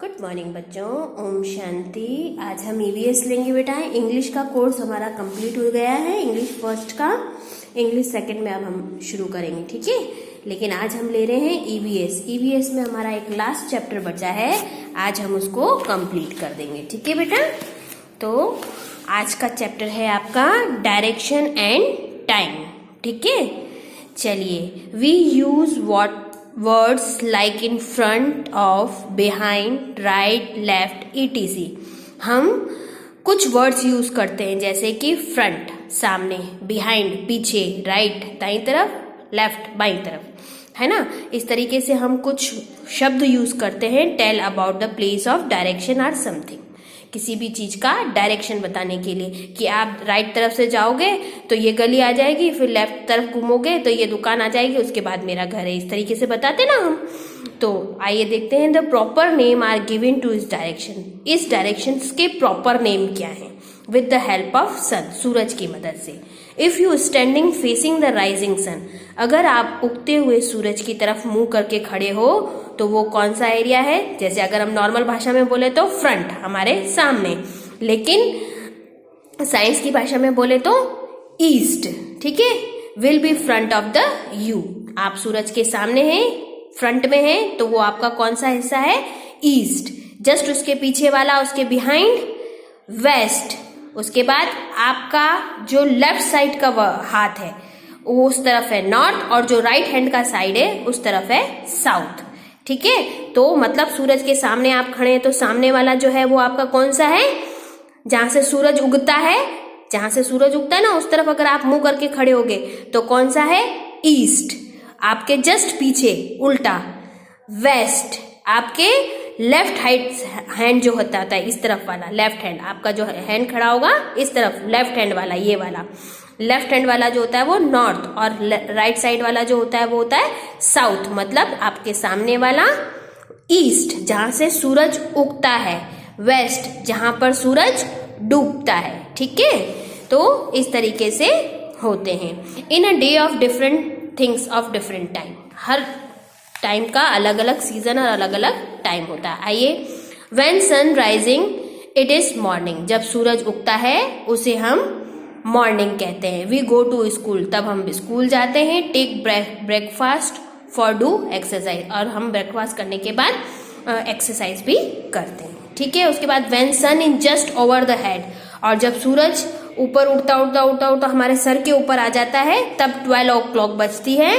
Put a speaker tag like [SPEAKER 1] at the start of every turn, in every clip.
[SPEAKER 1] Good morning बच्चों, ओम शांति। आज हम ईवीएस लेंगे बेटा। इंग्लिश का कोर्स हमारा कंप्लीट हो गया है। इंग्लिश फर्स्ट का, इंग्लिश सेकंड में अब हम शुरू करेंगे, ठीक है। लेकिन आज हम ले रहे हैं ईवीएस। ईवीएस में हमारा एक लास्ट चैप्टर बचा है, आज हम उसको कंप्लीट कर देंगे, ठीक है बेटा। तो आज का चैप्टर है आपका डायरेक्शन एंड टाइम, ठीक है। चलिए, we use what words like in front of, behind, right, left, etc. हम कुछ वर्ड्स यूज करते हैं जैसे कि फ्रंट सामने, बिहाइंड पीछे, राइट दाईं तरफ, लेफ्ट बाईं तरफ, है ना। इस तरीके से हम कुछ शब्द यूज करते हैं tell about the place of direction और समथिंग, किसी भी चीज का डायरेक्शन बताने के लिए कि आप राइट तरफ से जाओगे तो ये गली आ जाएगी, फिर लेफ्ट तरफ घूमोगे तो ये दुकान आ जाएगी, उसके बाद मेरा घर है। इस तरीके से बताते ना हम। तो आइए देखते हैं, the proper name are given to इस डायरेक्शन। इस डायरेक्शन के प्रॉपर नेम क्या है? With the help of sun, सूरज की मदद से। If you standing facing the rising sun, अगर आप उगते हुए सूरज की तरफ मुंह करके खड़े हो तो वो कौन सा एरिया है? जैसे अगर हम नॉर्मल भाषा में बोले तो फ्रंट, हमारे सामने, लेकिन साइंस की भाषा में बोले तो ईस्ट, ठीक है। Will be front of the you. आप सूरज के सामने हैं, फ्रंट में हैं, तो वो आपका कौन सा हिस्सा है? ईस्ट। जस्ट उसके पीछे वाला, उसके बिहाइंड, वेस्ट। उसके बाद आपका जो लेफ्ट साइड का हाथ है वो उस तरफ है नॉर्थ, और जो राइट हैंड का साइड है उस तरफ है साउथ, ठीक है। तो मतलब सूरज के सामने आप खड़े हैं तो सामने वाला जो है वो आपका कौन सा है? जहां से सूरज उगता है, जहां से सूरज उगता है ना उस तरफ अगर आप मुंह करके खड़े होगे तो कौन सा है? ईस्ट। आपके जस्ट पीछे उल्टा वेस्ट। आपके लेफ्ट हैंड जो होता है इस तरफ वाला, लेफ्ट हैंड, आपका जो हैंड खड़ा होगा इस तरफ, लेफ्ट हैंड वाला, ये वाला लेफ्ट हैंड वाला जो होता है वो नॉर्थ, और राइट साइड वाला जो होता है वो होता है साउथ। मतलब आपके सामने वाला ईस्ट, जहां से सूरज उगता है, वेस्ट, जहां पर सूरज डूबता है, ठीक है। तो इस तरीके से होते हैं। In a day of different things of different time, हर टाइम का अलग अलग सीजन और अलग अलग टाइम होता है। आइए, when sun rising it is morning, जब सूरज उगता है उसे हम मॉर्निंग कहते हैं। वी गो टू स्कूल, तब हम स्कूल जाते हैं। Take breakfast for do exercise, और हम ब्रेकफास्ट करने के बाद एक्सरसाइज भी करते हैं, ठीक है। उसके बाद when sun is just over the head, और जब सूरज ऊपर उड़ता उड़ता उड़ता उड़ता हमारे सर के ऊपर आ जाता है तब 12 o'clock बजती है।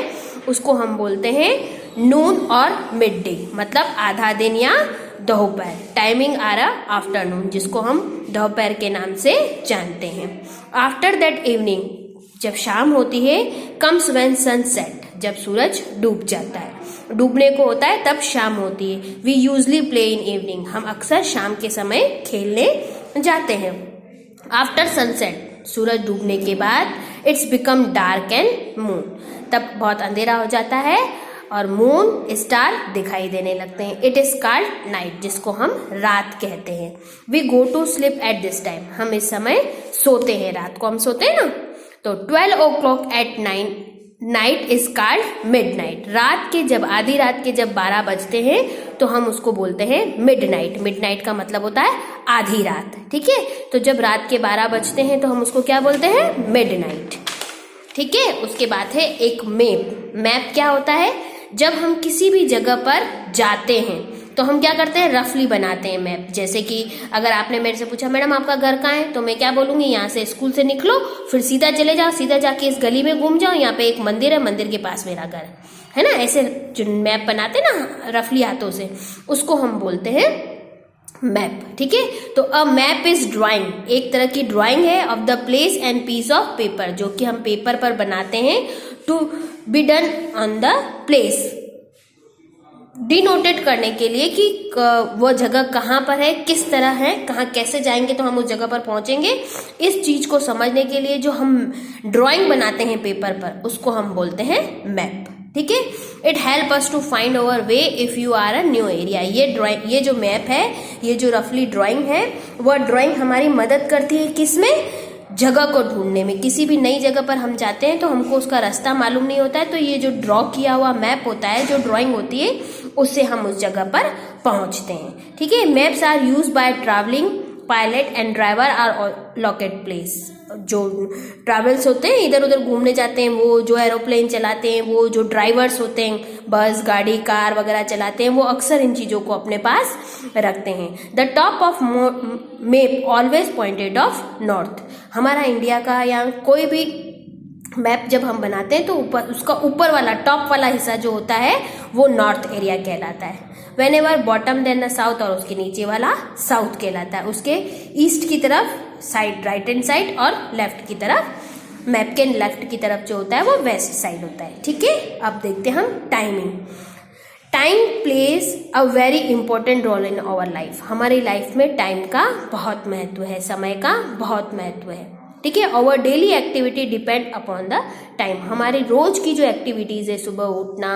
[SPEAKER 1] उसको हम बोलते हैं नून और मिड डे, मतलब आधा दिन या दोपहर। टाइमिंग आर आफ्टरनून, जिसको हम दोपहर के नाम से जानते हैं। आफ्टर दैट इवनिंग, जब शाम होती है, कम्स व्हेन सन सेट, जब सूरज डूब जाता है, डूबने को होता है तब शाम होती है। We usually play in evening, हम अक्सर शाम के समय खेलने जाते हैं। आफ्टर सनसेट, सूरज डूबने के बाद, it's become dark and moon, तब बहुत अंधेरा हो जाता है और मून स्टार दिखाई देने लगते हैं। इट इज कॉल्ड नाइट, जिसको हम रात कहते हैं। We go to sleep at this time, हम इस समय सोते हैं, रात को हम सोते हैं ना। तो 12 o'clock at night is called mid night, रात के जब आधी रात के जब 12 बजते हैं तो हम उसको बोलते हैं मिड नाइट। मिड नाइट का मतलब होता है आधी रात, ठीक है। तो जब रात के 12 बजते हैं तो हम उसको क्या बोलते हैं? मिड नाइट, ठीक है। उसके बाद है एक मैप। मैप क्या होता है? जब हम किसी भी जगह पर जाते हैं तो हम क्या करते हैं? रफली बनाते हैं मैप। जैसे कि अगर आपने मेरे से पूछा मैडम आपका घर कहाँ है, तो मैं क्या बोलूंगी? यहाँ से स्कूल से निकलो, फिर सीधा चले जाओ, सीधा जाके इस गली में घूम जाओ, यहाँ पे एक मंदिर है, मंदिर के पास मेरा घर है ना। ऐसे जो मैप बनाते ना रफली हाथों से, उसको हम बोलते हैं मैप, ठीक है। तो अ मैप इज ड्राइंग, एक तरह की ड्राइंग है of the place and piece of paper, जो कि हम पेपर पर बनाते हैं। To be done on the place, denoted करने के लिए कि वो जगह कहाँ पर है, किस तरह है, कहाँ कैसे जाएंगे तो हम उस जगह पर पहुंचेंगे। इस चीज को समझने के लिए जो हम ड्राइंग बनाते हैं पेपर पर, उसको हम बोलते हैं मैप, ठीक है। It help us to find our way if you are a new area. ये जो मैप है, ये जो रफली ड्राइंग है, वह ड्राइंग हमारी मदद करती है किसमें? जगह को ढूंढने में। किसी भी नई जगह पर हम जाते हैं तो हमको उसका रास्ता मालूम नहीं होता है, तो ये जो ड्रॉ किया हुआ मैप होता है, जो ड्राइंग होती है, उससे हम उस जगह पर पहुंचते हैं। ठीक है, maps are use by travelling pilot and driver are locate place. जो ट्रैवल्स होते हैं, इधर उधर घूमने जाते हैं, वो जो एरोप्लेन चलाते हैं, वो जो ड्राइवर्स होते हैं, बस गाड़ी कार वगैरह चलाते हैं, वो अक्सर इन चीज़ों को अपने पास रखते हैं। The top of map always pointed of north. हमारा इंडिया का या कोई भी मैप जब हम बनाते हैं तो उसका ऊपर वाला टॉप वाला हिस्सा जो होता है वो नॉर्थ एरिया कहलाता है। Whenever bottom then the south, और उसके नीचे वाला साउथ कहलाता है। उसके ईस्ट की तरफ साइड राइट हैंड साइड और लेफ्ट की तरफ, मैप के लेफ्ट की तरफ जो होता है वो वेस्ट साइड होता है। ठीक है, अब देखते हैं हम timing. Time plays a very important role in our life. हमारी लाइफ में टाइम का बहुत महत्व है, समय का बहुत महत्व है। ठीक है, our daily activity depend upon the time. हमारी रोज की जो एक्टिविटीज़ है, सुबह उठना,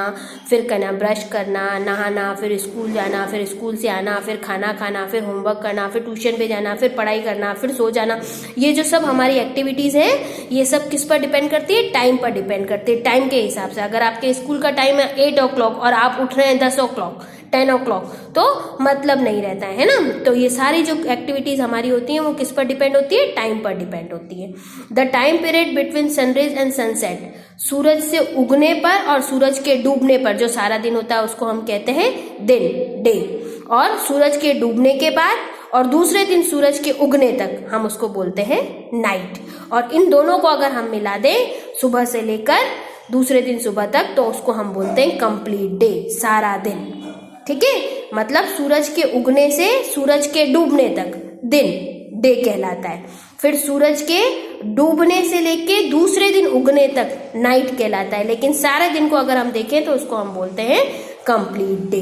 [SPEAKER 1] फिर करना ब्रश करना, नहाना, फिर स्कूल जाना, फिर स्कूल से आना, फिर खाना खाना, फिर होमवर्क करना, फिर ट्यूशन पे जाना, फिर पढ़ाई करना, फिर सो जाना, ये जो सब हमारी एक्टिविटीज़ है ये सब किस पर डिपेंड करती है? टाइम पर डिपेंड करती है। टाइम के हिसाब से अगर आपके स्कूल का टाइम है 8 o'clock और आप उठ रहे हैं 10 o'clock 10 o'clock तो मतलब नहीं रहता है ना। तो ये सारी जो एक्टिविटीज़ हमारी होती हैं वो किस पर डिपेंड होती है? टाइम पर डिपेंड होती है। The time period between sunrise and sunset, सूरज से उगने पर और सूरज के डूबने पर जो सारा दिन होता है उसको हम कहते हैं दिन, डे। और सूरज के डूबने के बाद और दूसरे दिन सूरज के उगने तक हम उसको बोलते हैं नाइट। और इन दोनों को अगर हम मिला दें सुबह से लेकर दूसरे दिन सुबह तक तो उसको हम बोलते हैं कंप्लीट डे, सारा दिन। ठीक है, मतलब सूरज के उगने से सूरज के डूबने तक दिन, डे कहलाता है। फिर सूरज के डूबने से लेके दूसरे दिन उगने तक नाइट कहलाता है। लेकिन सारे दिन को अगर हम देखें तो उसको हम बोलते हैं कंप्लीट डे।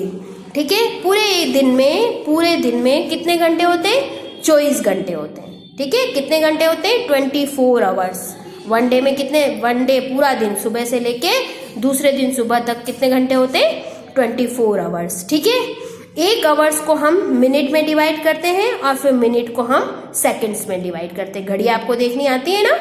[SPEAKER 1] ठीक है, पूरे दिन में कितने घंटे होते हैं? 24 घंटे होते हैं। ठीक है, कितने घंटे होते हैं? 24 आवर्स। वन डे में कितने? वन डे पूरा दिन सुबह से लेके दूसरे दिन सुबह तक कितने घंटे होते हैं? 24 आवर्स। ठीक है, एक आवर्स को हम मिनट में डिवाइड करते हैं और फिर मिनट को हम सेकंड्स में डिवाइड करते हैं। घड़ी आपको देखनी आती है ना?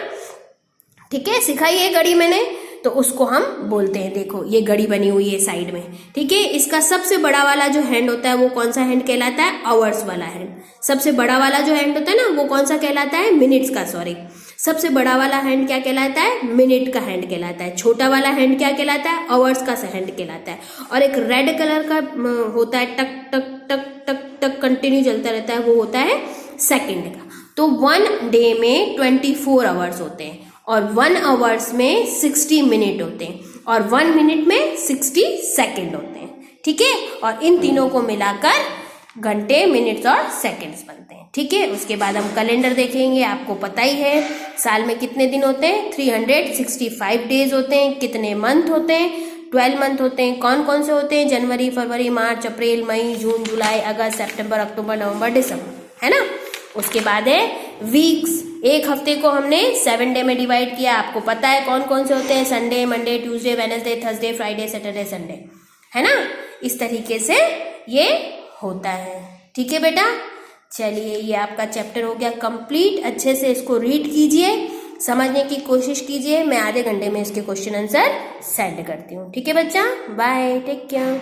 [SPEAKER 1] ठीक है, सिखाई है घड़ी मैंने, तो उसको हम बोलते हैं, देखो ये घड़ी बनी हुई है साइड में। ठीक है, इसका सबसे बड़ा वाला जो हैंड होता है वो कौन सा हैंड कहलाता है? आवर्स वाला हैंड। सबसे बड़ा वाला जो हैंड होता है ना वो कौन सा कहलाता है? मिनट्स का, सॉरी। सबसे बड़ा वाला हैंड क्या कहलाता है? मिनट का हैंड कहलाता है। छोटा वाला हैंड क्या कहलाता है? आवर्स का हैंड कहलाता है। और एक रेड कलर का होता है, टक टक टक टक टक कंटिन्यू चलता रहता है, वो होता है सेकंड का। तो 1 डे में 24 आवर्स होते हैं और 1 आवर्स में 60 मिनट होते हैं और 1 मिनट में 60 सेकंड होते हैं। ठीक है, और इन तीनों को मिलाकर घंटे, मिनट्स और सेकंड्स बनते हैं। ठीक है, उसके बाद हम कैलेंडर देखेंगे। आपको पता ही है साल में कितने दिन होते हैं? 365 डेज होते हैं। कितने मंथ होते हैं? 12 मंथ होते हैं। कौन कौन से होते हैं? जनवरी, फरवरी, मार्च, अप्रैल, मई, जून, जुलाई, अगस्त, सितंबर, अक्टूबर, नवंबर, दिसंबर, है ना। उसके बाद है वीक्स। एक हफ्ते को हमने 7 डे में डिवाइड किया। आपको पता है कौन कौन से होते हैं? Sunday, Monday, Tuesday, Wednesday, Thursday, Friday, Saturday, Sunday, है ना। इस तरीके से ये होता है। ठीक है बेटा, चलिए ये आपका चैप्टर हो गया कंप्लीट। अच्छे से इसको रीड कीजिए, समझने की कोशिश कीजिए। मैं आधे घंटे में इसके क्वेश्चन आंसर सेंड करती हूँ। ठीक है बच्चा, बाय, टेक केयर।